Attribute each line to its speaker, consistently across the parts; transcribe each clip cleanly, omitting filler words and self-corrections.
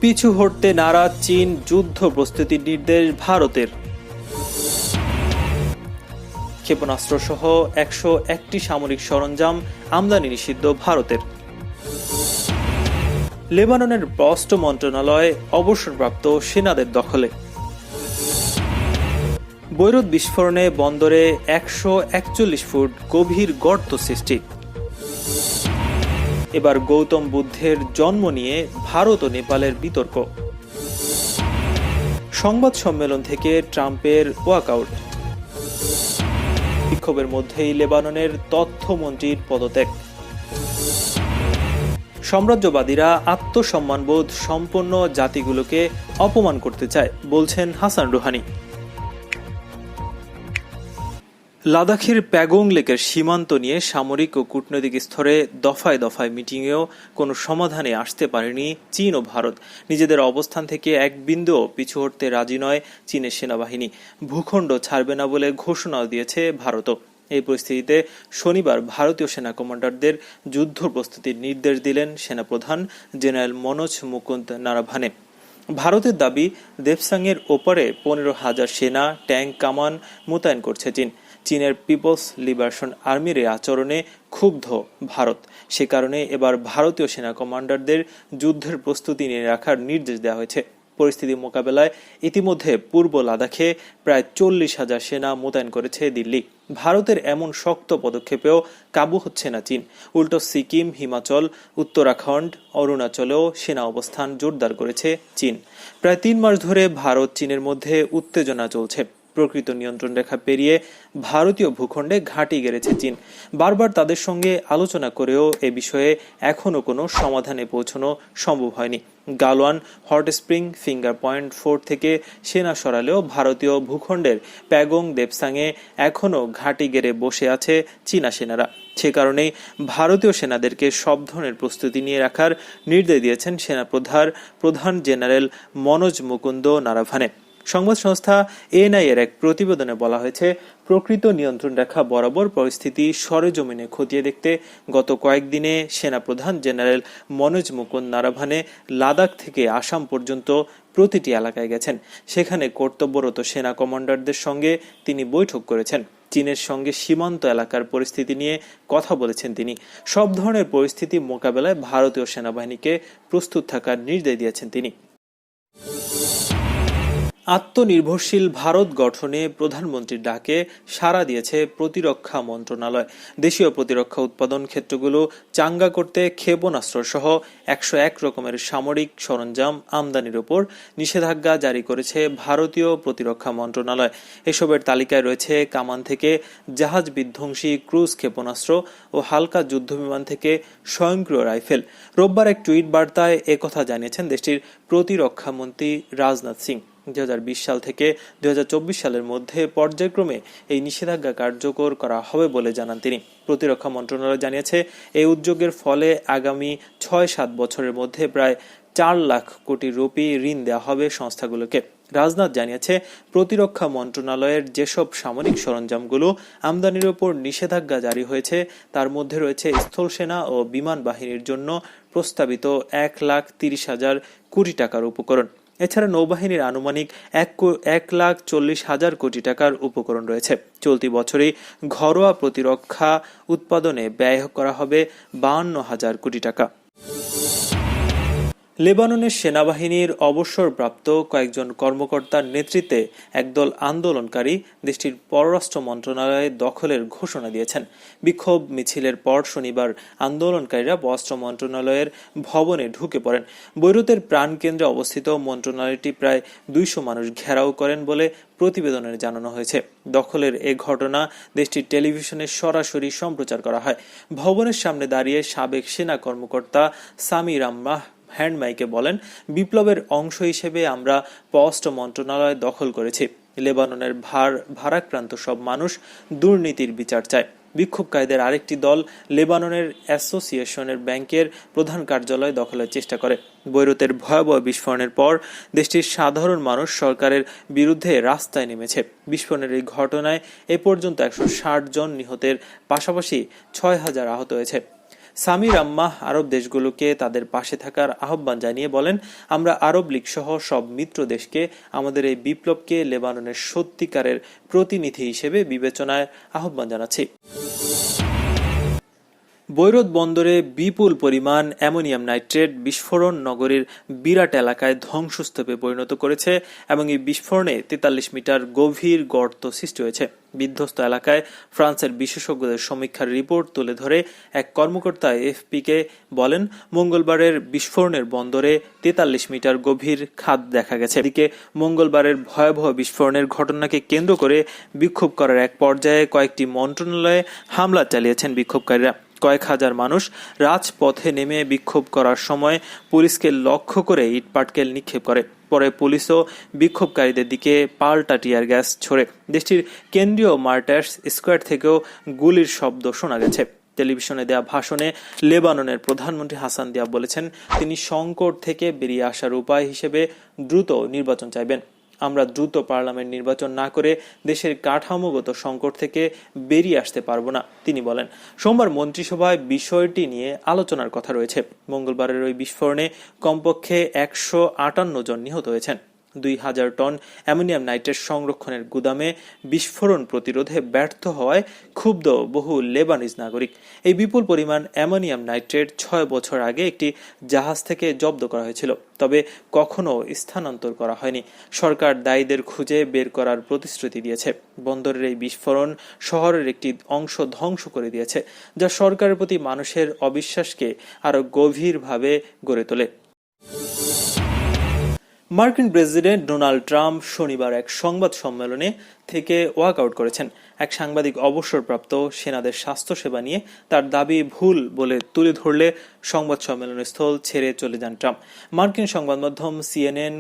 Speaker 1: পিছু হটতে নারাজ চীন, যুদ্ধ প্রস্তুতির নির্দেশ ভারতের। ক্ষেপণাস্ত্র সহ 101টি সামরিক সরঞ্জাম আমদানি নিষিদ্ধ ভারতের। লেবাননের পররাষ্ট্র মন্ত্রণালয় অবসরপ্রাপ্ত সেনাদের দখলে। বৈরুত বিস্ফোরণে বন্দরে 141 ফুট গভীর গর্ত সৃষ্টি। এবার গৌতম বুদ্ধের জন্ম নিয়ে ভারত ও নেপালের বিতর্ক। সংবাদ সম্মেলন থেকে ট্রাম্পের ওয়াকআউট। বিক্ষোভের মধ্যেই লেবাননের তথ্যমন্ত্রীর পদত্যাগ। সাম্রাজ্যবাদীরা আত্মসম্মানবোধ সম্পন্ন জাতিগুলোকে অপমান করতে চায় বলছেন হাসান রুহানি। লাদাখের প্যাগং লেকের সীমান্ত নিয়ে সামরিক ও কূটনৈতিক স্তরে দফায় দফায় মিটিংয়েও কোনো সমাধানে আসতে পারেনি চীন ও ভারত। নিজেদের অবস্থান থেকে এক বিন্দুও পিছু হটতে রাজি নয় চীনের সেনাবাহিনী। ভূখণ্ড ছাড়বে না বলে ঘোষণাও দিয়েছে ভারতও। এই পরিস্থিতিতে শনিবার ভারতীয় সেনা কমান্ডারদের যুদ্ধ প্রস্তুতির নির্দেশ দিলেন সেনাপ্রধান জেনারেল মনোজ মুকুন্দ নারাভানে। ভারতের দাবি, দেবসাংয়ের ওপারে 15,000 সেনা, ট্যাঙ্ক, কামান মোতায়েন করছে চীন। চীনের পিপলস লিবারেশন আর্মির এই আচরণে ক্ষুব্ধ ভারত। সে কারণে এবার ভারতীয় সেনা কমান্ডারদের যুদ্ধের প্রস্তুতি নিয়ে রাখার নির্দেশ দেওয়া হয়েছে। পরিস্থিতি মোকাবেলায় ইতিমধ্যে পূর্ব লাদাখে প্রায় 40,000 সেনা মোতায়েন করেছে দিল্লি। ভারতের এমন শক্ত পদক্ষেপেও কাবু হচ্ছে না চীন। উল্টো সিকিম, হিমাচল, উত্তরাখণ্ড, অরুণাচলেও সেনা অবস্থান জোরদার করেছে চীন। প্রায় 3 মাস ধরে ভারত চীনের মধ্যে উত্তেজনা চলছে। প্রকৃত নিয়ন্ত্রণ রেখা পেরিয়ে ভারতীয় ভূখণ্ডে ঘাঁটি গেড়েছে চীন। বারবার তাদের সঙ্গে আলোচনা করেও এ বিষয়ে এখনো কোনো সমাধানে পৌঁছানো সম্ভব হয়নি। Galwan, hot spring, finger point fort থেকে সেনা সরালেও ভারতীয় ভূখণ্ডের প্যাগং, দেবসাংয়ে এখনো ঘাঁটি গেড়ে বসে আছে চীনা সেনারা। সে কারণেই ভারতীয় সেনাদেরকে সব ধরনের প্রস্তুতি নিয়ে রাখার নির্দেশ দিয়েছেন প্রধান জেনারেল মনোজ মুকুন্দ নারাভানে। সংবাদ সংস্থা এএনআই এর এক প্রতিবেদনে বলা হয়েছে, প্রকৃত নিয়ন্ত্রণ রেখা বরাবর পরিস্থিতি সরেজমিনে খতিয়ে দেখতে গত কয়েকদিনে সেনাপ্রধান জেনারেল মনোজ মুকুন্দ নারাভানে লাদাখ থেকে আসাম পর্যন্ত প্রতিটি এলাকায় গেছেন। সেখানে কর্তব্যরত সেনা কমান্ডারদের সঙ্গে তিনি বৈঠক করেছেন। চীনের সঙ্গে সীমান্ত এলাকার পরিস্থিতি নিয়ে কথা বলেছেন তিনি। সব ধরনের পরিস্থিতি মোকাবেলায় ভারতীয় সেনাবাহিনীকে প্রস্তুত থাকার নির্দেশ দিয়েছেন তিনি। আত্মনির্ভরশীল ভারত গঠনে প্রধানমন্ত্রীর ডাকে সাড়া দিয়েছে প্রতিরক্ষা মন্ত্রণালয়। দেশীয় প্রতিরক্ষা উৎপাদন ক্ষেত্রগুলো চাঙ্গা করতে ক্ষেপণাস্ত্র সহ 101 রকমের সামরিক সরঞ্জাম আমদানির ওপর নিষেধাজ্ঞা জারি করেছে ভারতীয় প্রতিরক্ষা মন্ত্রণালয়। এসবের তালিকায় রয়েছে কামান থেকে জাহাজ বিধ্বংসী ক্রুজ ক্ষেপণাস্ত্র ও হালকা যুদ্ধবিমান থেকে স্বয়ংক্রিয় রাইফেল। রোববার এক টুইট বার্তায় একথা জানিয়েছেন দেশটির প্রতিরক্ষা মন্ত্রী রাজনাথ সিং। 2020 সাল থেকে 2024 সালের মধ্যে পর্যায়ক্রমে এই নিষেধাজ্ঞা কার্যকর করা হবে বলে জানান তিনি। প্রতিরক্ষা মন্ত্রণালয় জানিয়েছে, এই উদ্যোগের ফলে আগামী 6-7 বছরের মধ্যে প্রায় 4 লাখ কোটি রুপি ঋণ দেওয়া হবে সংস্থাগুলোকে। রাজনাথ জানিয়েছে, প্রতিরক্ষা মন্ত্রণালয়ের যেসব সামরিক সরঞ্জামগুলো আমদানির ওপর নিষেধাজ্ঞা জারি হয়েছে তার মধ্যে রয়েছে স্থলসেনা ও বিমান বাহিনীর জন্য প্রস্তাবিত 1,30,000 কোটি টাকার উপকরণ। এছাড়া নৌবাহিনীর আনুমানিক 1,40,000 কোটি টাকার উপকরণ রয়েছে। চলতি বছরেই ঘরোয়া প্রতিরক্ষা উৎপাদনে ব্যয় করা হবে 52,000 কোটি টাকা। লেবাননের সেনাবাহিনীর অবসরপ্রাপ্ত কয়েকজন কর্মকর্তার নেতৃত্বে একদল আন্দোলনকারী দেশটির পররাষ্ট্র মন্ত্রণালয়ে দখলের ঘোষণা দিয়েছেন। বিক্ষোভ মিছিলের পর শনিবার আন্দোলনকারীরা পররাষ্ট্র মন্ত্রণালয়ের ভবনে ঢুকে পড়েন। বৈরুতের প্রাণকেন্দ্রে অবস্থিত মন্ত্রণালয়টি প্রায় 200 মানুষ ঘেরাও করেন বলে প্রতিবেদনে জানানো হয়েছে। দখলের এ ঘটনা দেশটির টেলিভিশনে সরাসরি সম্প্রচার করা হয়। ভবনের সামনে দাঁড়িয়ে সাবেক সেনা কর্মকর্তা সামির আম্মাহ হ্যান্ডমাইকে বলেন, বিপ্লবের অংশ হিসেবে আমরা পররাষ্ট্র মন্ত্রণালয় দখল করেছি। লেবাননের ভারাক্রান্ত সব মানুষ দুর্নীতির বিচার চায়। বিক্ষোভকারীদের আরেকটি দল লেবাননের অ্যাসোসিয়েশনের ব্যাংকের প্রধান কার্যালয় দখলের চেষ্টা করে। বৈরুতের ভয়াবহ বিস্ফোরণের পর দেশটির সাধারণ মানুষ সরকারের বিরুদ্ধে রাস্তায় নেমেছে। বিস্ফোরণের এই ঘটনায় এ পর্যন্ত 160 জন নিহতের পাশাপাশি 6,000 আহত হয়েছে। সামির আম্মাহ আরব দেশগুলোকে তাদের পাশে থাকার আহ্বান জানিয়ে বলেন, আমরা আরব লীগ সহ সব মিত্র দেশকে আমাদের এই বিপ্লবকে লেবাননের সত্যিকারের প্রতিনিধি হিসেবে বিবেচনায় আহ্বান জানাচ্ছি। বৈরুত বন্দরে বিপুল পরিমাণ অ্যামোনিয়াম নাইট্রেট বিস্ফোরণ নগরীর বিরাট এলাকায় ধ্বংসস্তূপে পরিণত করেছে এবং এই বিস্ফোরণে 43 মিটার গভীর গর্ত সৃষ্টি হয়েছে। বিধ্বস্ত এলাকায় ফ্রান্সের বিশেষজ্ঞদের সমীক্ষার রিপোর্ট তুলে ধরে এক কর্মকর্তা এএফপিকে বলেন, মঙ্গলবারের বিস্ফোরণের বন্দরে 43 মিটার গভীর খাদ দেখা গেছে। এদিকে মঙ্গলবারের ভয়াবহ বিস্ফোরণের ঘটনাকে কেন্দ্র করে বিক্ষোভ করার এক পর্যায়ে কয়েকটি মন্ত্রণালয়ে হামলা চালিয়েছেন বিক্ষোভকারীরা। কয়েক হাজার মানুষ রাজপথে নেমে বিক্ষোভ করার সময় পুলিশকে লক্ষ্য করে ইটপাটকেল নিক্ষেপ করে। পরে পুলিশও বিক্ষোভকারীদের দিকে পাল্টা টিয়ার গ্যাস ছোড়ে। দেশটির কেন্দ্রীয় মার্টার্স স্কোয়ার থেকেও গুলির শব্দ শোনা গেছে। টেলিভিশনে দেয়া ভাষণে লেবাননের প্রধানমন্ত্রী হাসান দিয়াব বলেছেন, তিনি সংকট থেকে বেরিয়ে আসার উপায় হিসেবে দ্রুত নির্বাচন চাইবেন। আমরা দ্রুত পার্লামেন্ট নির্বাচন না করে দেশের কাঠামোগত সংকট থেকে বেরিয়ে আসতে পারবো না, তিনি বলেন। সোমবার মন্ত্রিসভায় বিষয়টি নিয়ে আলোচনার কথা রয়েছে। মঙ্গলবারের ওই বিস্ফোরণে কমপক্ষে 158 জন নিহত হয়েছেন। 2000 টন অ্যামোনিয়াম নাইট্রেট সংরক্ষণের গুদামে বিস্ফোরণ প্রতিরোধে ব্যর্থ হওয়ায় ক্ষুব্ধ বহু লেবানিজ নাগরিক। এই বিপুল পরিমাণ অ্যামোনিয়াম নাইট্রেট 6 বছর আগে একটি জাহাজ থেকে জব্দ করা হয়েছিল, তবে কখনো স্থানান্তর করা হয়নি। সরকার দায়ীদের খুঁজে বের করার প্রতিশ্রুতি দিয়েছে। বন্দরের এই বিস্ফোরণ শহরের একটি অংশ ধ্বংস করে দিয়েছে, যা সরকারের প্রতি মানুষের অবিশ্বাসকে আরো গভীরভাবে গড়ে তোলে। মার্কিন প্রেসিডেন্ট ডোনাল্ড ট্রাম্প শনিবার এক সংবাদ সম্মেলনে থেকে ওয়াকআউট করেছেন। এক সাংবাদিক অবসরপ্রাপ্ত সেনাদের স্বাস্থ্যসেবা নিয়ে তার দাবি ভুল বলে তুলে ধরলে সংবাদ সম্মেলনের স্থল ছেড়ে চলে যান ট্রাম্প। মার্কিন সংবাদ মাধ্যম সিএনএন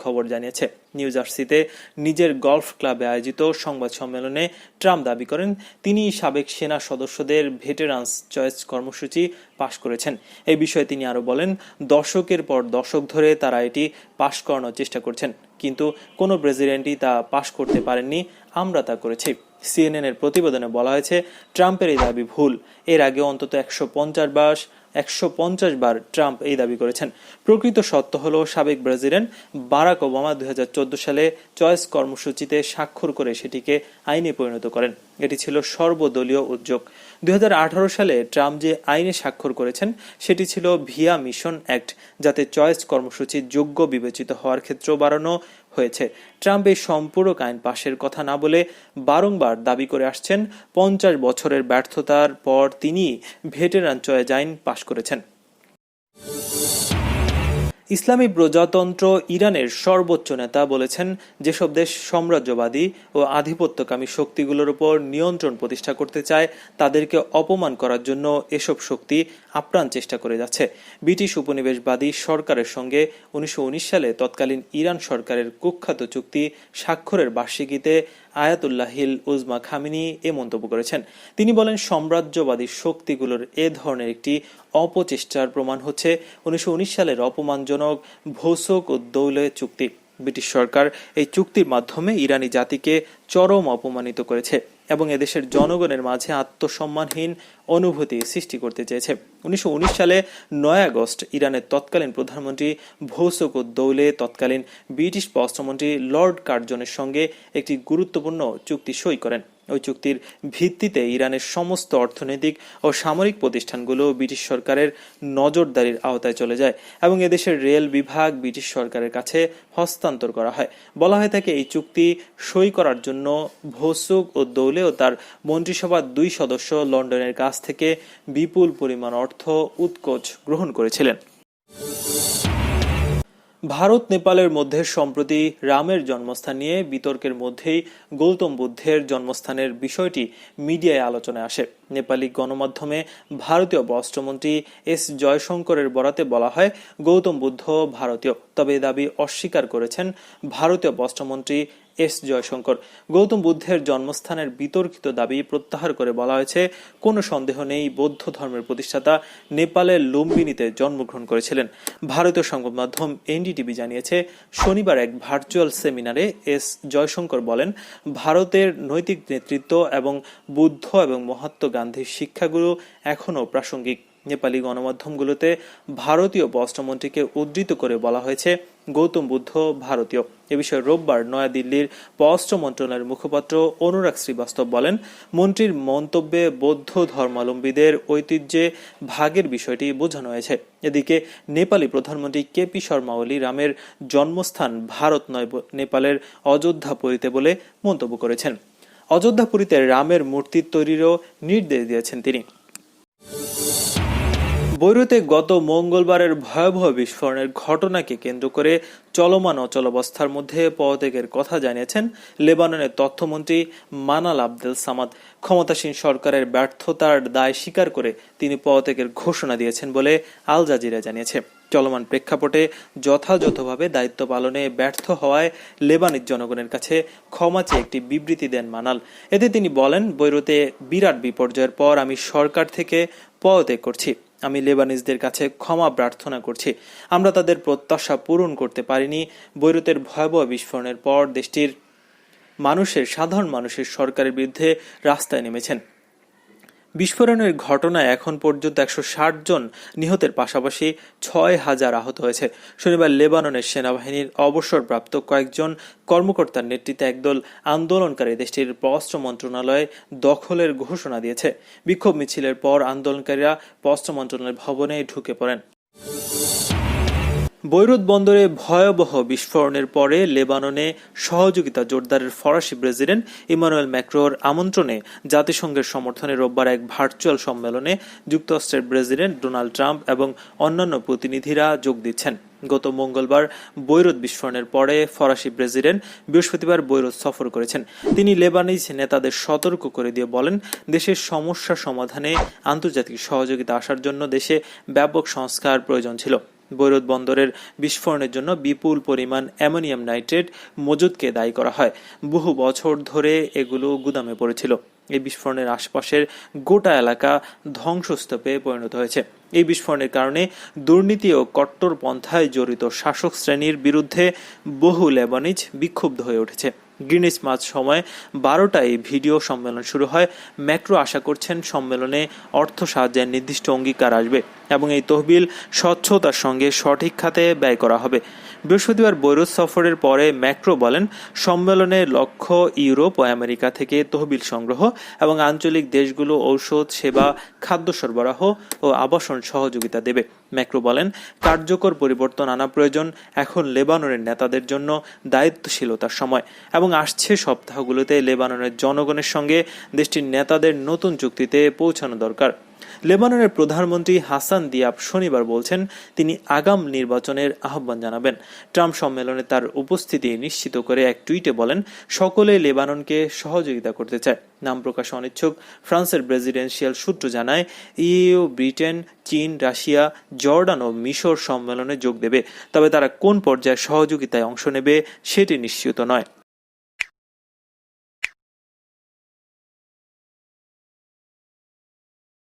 Speaker 1: খবর জানিয়েছে। নিউ জার্সিতে নিজের গলফ ক্লাবে আয়োজিত সংবাদ সম্মেলনে ট্রাম্প দাবি করেন, তিনি সাবেক সেনা সদস্যদের ভেটেরান্স চয়েস কর্মসূচি পাশ করেছেন। এই বিষয়ে তিনি আরো বলেন, দশকের পর দশক ধরে তারা এটি পাশ করানোর চেষ্টা করছেন, কিন্তু কোনো প্রেসিডেন্টই তা পাশ করতে পারেননি, আমরা তা করেছি। সিএনএন এর প্রতিবেদনে বলা হয়েছে, ট্রাম্পের এই দাবি ভুল। এর আগে অন্তত 150 বার ট্রাম্প এই দাবি করেছেন। প্রকৃত সত্য হলো, সাবেক প্রেসিডেন্ট বারাক ওবামা 2014 সালে চয়েস কর্মসূচিতে স্বাক্ষর করে সেটিকে আইনে পরিণত করেন। এটি ছিল সর্বদলীয় উদ্যোগ। 2018 সালে ট্রাম্প যে আইনে স্বাক্ষর করেছেন সেটি ছিল ভিয়া মিশন অ্যাক্ট, যাতে চয়েস কর্মসূচি যোগ্য বিবেচিত হওয়ার ক্ষেত্র বাড়ানো হয়েছে। ট্রাম্প এই সম্পূরক আইন পাশের কথা না বলে বারংবার দাবি করে আসছেন, 50 বছরের ব্যর্থতার পর তিনি ভেটেরান চয়েস আইন পাশ করেছেন। ইসলামী প্রজাতন্ত্র ইরানের সর্বোচ্চ নেতা বলেছেন, যেসব দেশ সাম্রাজ্যবাদী ও আধিপত্যকামী শক্তিগুলোর উপর নিয়ন্ত্রণ প্রতিষ্ঠা করতে চায় তাদেরকে অপমান করার জন্য এসব শক্তি আপ্রাণ চেষ্টা করে যাচ্ছে। ব্রিটিশ উপনিবেশবাদী সরকারের সঙ্গে 1919 সালে তৎকালীন ইরান সরকারের কুখ্যাত চুক্তি স্বাক্ষরের বার্ষিকীতে আয়াতুল্লাহিল উজমা খামেনি এ মন্তব্য করেছেন। তিনি বলেন, সাম্রাজ্যবাদী শক্তিগুলোর এ ধরনের একটি অপচেষ্টার প্রমাণ হচ্ছে 1919 সালের অপমানজনক ভোসক ও দৌলে চুক্তি। ব্রিটিশ সরকার এই চুক্তির মাধ্যমে ইরানি জাতিকে চরম অপমানিত করেছে এবং এদেশের জনগণের মাঝে আত্মসম্মানহীন অনুভূতি সৃষ্টি করতে চেয়েছে। 1919 সালে 9 আগস্ট ইরানের তৎকালীন প্রধানমন্ত্রী ভৌসক দৌলে তৎকালীন ব্রিটিশ পররাষ্ট্রমন্ত্রী লর্ড কার্জনের সঙ্গে একটি গুরুত্বপূর্ণ চুক্তি সই করেন। ওই চুক্তির ভিত্তিতে ইরানের সমস্ত অর্থনৈতিক ও সামরিক প্রতিষ্ঠানগুলো ব্রিটিশ সরকারের নজরদারির আওতায় চলে যায় এবং এদেশের রেল বিভাগ ব্রিটিশ সরকারের কাছে হস্তান্তর করা হয়। বলা হয়ে থাকে, এই চুক্তি সই করার জন্য ভৌসক ও দৌলে ও তার মন্ত্রিসভার 2 সদস্য লন্ডনের কাছ থেকে বিপুল পরিমাণ অর্থ উৎকোচ গ্রহণ করেছিলেন। ভারত নেপালের মধ্যে সম্প্রতি রামের জন্মস্থান নিয়ে বিতর্কের মধ্যেই গৌতম বুদ্ধের জন্মস্থানের বিষয়টি মিডিয়ায় আলোচনায় আসে। নেপালি গণমাধ্যমে ভারতীয় পররাষ্ট্রমন্ত্রী এস জয়শঙ্করের বরাতে বলা হয়, গৌতম বুদ্ধ ভারতীয়, তবে এ দাবি অস্বীকার করেছেন ভারতীয় পররাষ্ট্রমন্ত্রী এস জয়শঙ্কর। গৌতম বুদ্ধের জন্মস্থানের বিতর্কিত দাবি প্রত্যাহার করে বলা হয়েছে, কোনো সন্দেহ নেই বৌদ্ধ ধর্মের প্রতিষ্ঠাতা নেপালের লুম্বিনীতে জন্মগ্রহণ করেছিলেন। ভারতীয় সংবাদ মাধ্যম এনডিটিভি জানিয়েছে, শনিবার এক ভার্চুয়াল সেমিনারে এস জয়শঙ্কর বলেন, ভারতের নৈতিক নেতৃত্ব এবং বুদ্ধ এবং মহাত্মা গান্ধীর শিক্ষাগুলো এখনও প্রাসঙ্গিক। নেপালি গণমাধ্যমগুলোতে ভারতীয় পররাষ্ট্রমন্ত্রীকে উদ্ধৃত করে বলা হয়েছে, গৌতম বুদ্ধ ভারতীয়। এ বিষয়ে রোববার নয়াদিল্লির পররাষ্ট্র মন্ত্রণালয়ের মুখপাত্র অনুরাগ শ্রীবাস্তব বলেন, মন্ত্রীর মন্তব্যে বৌদ্ধ ধর্মাবলম্বীদের ঐতিহ্যে ভাগের বিষয়টি বোঝানো হয়েছে। এদিকে নেপালি প্রধানমন্ত্রী কেপি শর্মা ওলি রামের জন্মস্থান ভারত নয়, নেপালের অযোধ্যাপুরীতে বলে মন্তব্য করেছেন। অযোধ্যাপুরীতে রামের মূর্তি তৈরিরও নির্দেশ দিয়েছেন তিনি। বৈরুতে গত মঙ্গলবারের ভয়াবহ বিস্ফোরণের ঘটনাকে কেন্দ্র করে চলমান অচলাবস্থার মধ্যে পদত্যাগের কথা জানিয়েছেন লেবাননের তথ্যমন্ত্রী মানাল আবদেল সামাদ। ক্ষমতাসীন সরকারের ব্যর্থতার দায় স্বীকার করে তিনি পদত্যাগের ঘোষণা দিয়েছেন বলে আল জাজিরা জানিয়েছে। চলমান প্রেক্ষাপটে যথাযথভাবে দায়িত্ব পালনে ব্যর্থ হওয়ায় লেবানিজ জনগণের কাছে ক্ষমা চেয়ে একটি বিবৃতি দেন মানাল। এতে তিনি বলেন, বৈরুতে বিরাট বিপর্যয়ের পর আমি সরকার থেকে পদত্যাগ করছি। আমি লেবানিজদের কাছে ক্ষমা প্রার্থনা করছি। আমরা তাদের প্রত্যাশা পূরণ করতে পারিনি। বৈরুতের ভয়াবহ বিস্ফোরণের পর দেশটির সাধারণ মানুষের সরকারের বিরুদ্ধে রাস্তায় নেমেছেন। বিস্ফোরণের ঘটনায় এখন পর্যন্ত 160 জন নিহতের পাশাপাশি 6000 আহত হয়েছে। শনিবার লেবাননের সেনাবাহিনীর অবসরপ্রাপ্ত কয়েকজন কর্মকর্তার নেতৃত্বে একদল আন্দোলনকারী দেশটির পররাষ্ট্র মন্ত্রণালয় দখলের ঘোষণা দিয়েছে। বিক্ষোভ মিছিলের পর আন্দোলনকারীরা পররাষ্ট্র মন্ত্রণালয়ের ভবনে ঢুকে পড়েন। বৈরুত বন্দরে ভয়াবহ বিস্ফোরণের পরে লেবাননে সহযোগিতা জোরদারের ফরাসি প্রেসিডেন্ট ইমানুয়েল ম্যাক্রোর আমন্ত্রণে জাতিসংঘের সমর্থনে রোববার এক ভার্চুয়াল সম্মেলনে যুক্তরাষ্ট্রের প্রেসিডেন্ট ডোনাল্ড ট্রাম্প এবং অন্যান্য প্রতিনিধিরা যোগ দিচ্ছেন। গত মঙ্গলবার বৈরুত বিস্ফোরণের পরে ফরাসি প্রেসিডেন্ট বৃহস্পতিবার বৈরুত সফর করেছেন। তিনি লেবানিজ নেতাদের সতর্ক করে দিয়ে বলেন, দেশের সমস্যা সমাধানে আন্তর্জাতিক সহযোগিতা আসার জন্য দেশে ব্যাপক সংস্কার প্রয়োজন ছিল। বৈরুত বন্দরের বিস্ফোরণের জন্য বিপুল পরিমাণ অ্যামোনিয়াম নাইট্রেট মজুদকে দায়ী করা হয়। বহু বছর ধরে এগুলো গুদামে পড়েছিল। এই বিস্ফোরণের আশপাশের গোটা এলাকা ধ্বংসস্তূপে পরিণত হয়েছে। এই বিস্ফোরণের কারণে দুর্নীতি ও কট্টরপন্থায় জড়িত শাসক শ্রেণীর বিরুদ্ধে বহু লেবানিজ বিক্ষুব্ধ হয়ে উঠেছে। গ্রিনিচ মাঝ সময় 12টায় ভিডিও সম্মেলন শুরু হয়। ম্যাক্রো আশা করছেন সম্মেলনে অর্থ সাহায্যের নির্দিষ্ট অঙ্গীকার আসবে এবং এই তহবিল স্বচ্ছতার সঙ্গে সঠিক খাতে ব্যয় করা হবে। বৃহস্পতিবার বৈরুত সফরের পরে ম্যাক্রো বলেন, সম্মেলনের লক্ষ্য ইউরোপ ও আমেরিকা থেকে তহবিল সংগ্রহ এবং আঞ্চলিক দেশগুলো ঔষধ, সেবা, খাদ্য সরবরাহ ও আবাসন সহযোগিতা দেবে। ম্যাক্রো বলেন, কার্যকর পরিবর্তন আনা প্রয়োজন। এখন লেবাননের নেতাদের জন্য দায়িত্বশীলতার সময় এবং আসছে সপ্তাহগুলোতে লেবাননের জনগণের সঙ্গে দেশটির নেতাদের নতুন চুক্তিতে পৌঁছানো দরকার। লেবাননের প্রধানমন্ত্রী হাসান দিয়াব শনিবার বলছেন, তিনি আগাম নির্বাচনের আহ্বান জানাবেন। ট্রাম্প সম্মেলনে তার উপস্থিতি নিশ্চিত করে এক টুইটে বলেন, সকলে লেবাননকে সহযোগিতা করতে চায়। নাম প্রকাশে অনিচ্ছুক ফ্রান্সের প্রেসিডেন্সিয়াল সূত্র জানায়, ইউ, ব্রিটেন, চীন, রাশিয়া, জর্ডান ও মিশর সম্মেলনে যোগ দেবে, তবে তারা কোন পর্যায়ে সহযোগিতায় অংশ নেবে সেটি নিশ্চিত নয়।